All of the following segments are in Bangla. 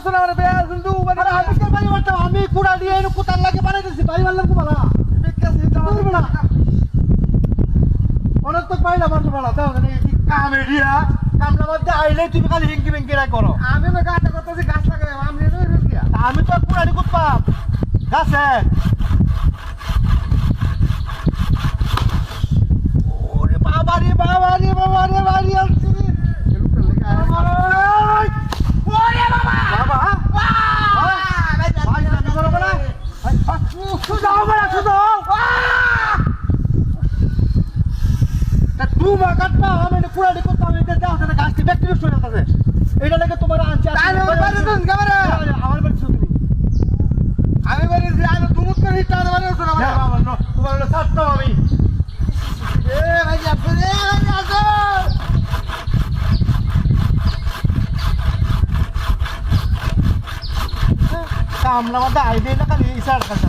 মারতেছ না আমার বেয়ার কিন্তু মানে আমি কে বাড়ি মারতাম আমি কুড়া দিয়ে এনে কুতার লাগে বানাইতেছি বাড়ি মারলাম কো বালা বিকাশে করবে না অনেক তো পাইলা মারতে বালা দাও জানি কামেডিয়া কামলা মধ্যে আইলে তুমি খালি হিঙ্কি বিঙ্কি রাই করো আমি না গাছ করতেছি গাছ লাগাই আমি নই রুকিয়া আমি তো কুড়ানি কুতপাম গাছে ওরে বাবা রে বাবা রে বাবা রে বাড়ি আসছি ওরে বাবা বাবা ভাই না করো বলা সুদাও বলা সুদাও তা তুমি কাটবা আমি কুড়ানি কুতপাম এটা দাও না গাছটি ব্যাকটেরিয়া শুয়ে আছে এটা লাগে তোমার আনছি তাহলে ওর বাড়ি তো ক্যামেরা আমার বাড়ি শুনি আমি বাড়ি আমি দুমুত করে হিট আনা মানে শোনা তোমার হলো ছাড়তাম আমি এ ভাই আপনি রে আসো কামলা মধ্যে আইবে না খালি ইশারা করছে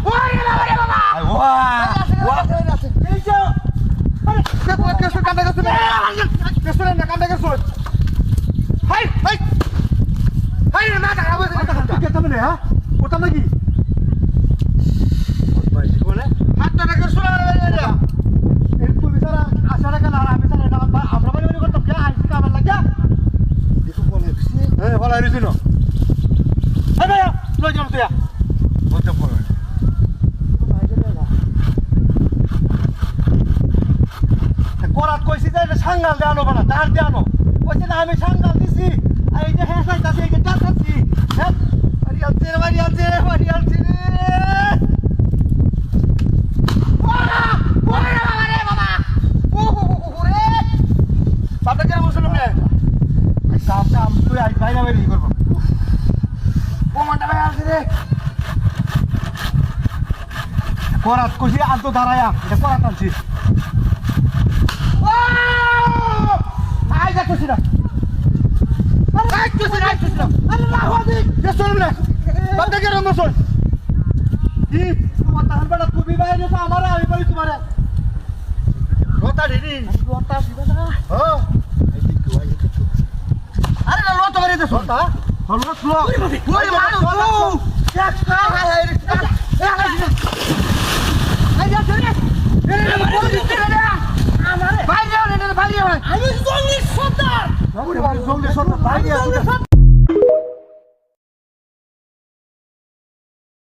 ওরে বাবা রে বাবা এই যে কেসু কান্দা কেসু কেসু না কান্দা কেসু হাই হাই হাই রে মাথা খাবো কে তুমি না হ্যাঁ ওটা নাকি হাতটা কেসু না এই তুমি সারা আশা রাখা না আমি সারা না আমরা বাড়ি বাড়ি করতাম কে আইছি কামার লাগা দেখো বলে হ্যাঁ ভালো আইছি না এই ভাই লই যাও তুই বলতে পড়ো করাত কইছি যে এটা সাঙ্গাল দে আনো বানা দাঁড় দে আনো কইছে না আমি সাঙ্গাল দিছি আর এই যে হ্যাঁ সাইতাছি এই যে টাকাছি হ্যাঁ বাড়ি আলছে রে ওরে বাবা রে বাবা ওরে বাবা কেন বসলো রে কাম তুই আই ভাই না বেরি করব ও মাটা ভাই আসছে রে করাত কইছি আজ তো দাঁড়ায়া এটা করাত আনছি ও আই যা কইছি না আই তুই না আল্লাহু আকবার কেসু না বাবা কেন বসল কি তোমার তাহার বেটা তুমি বাইরে তো আমারে আমি বলি তোমারে রোতা দিদি রোতা দিবে না ও আরে না লোতো করে দেছো রোতা হলো স্লো ওরে মারো এক হাই হাই এই যা চলে বাইরে বাইরে আমি জঙ্গলি সর্দার বাইরে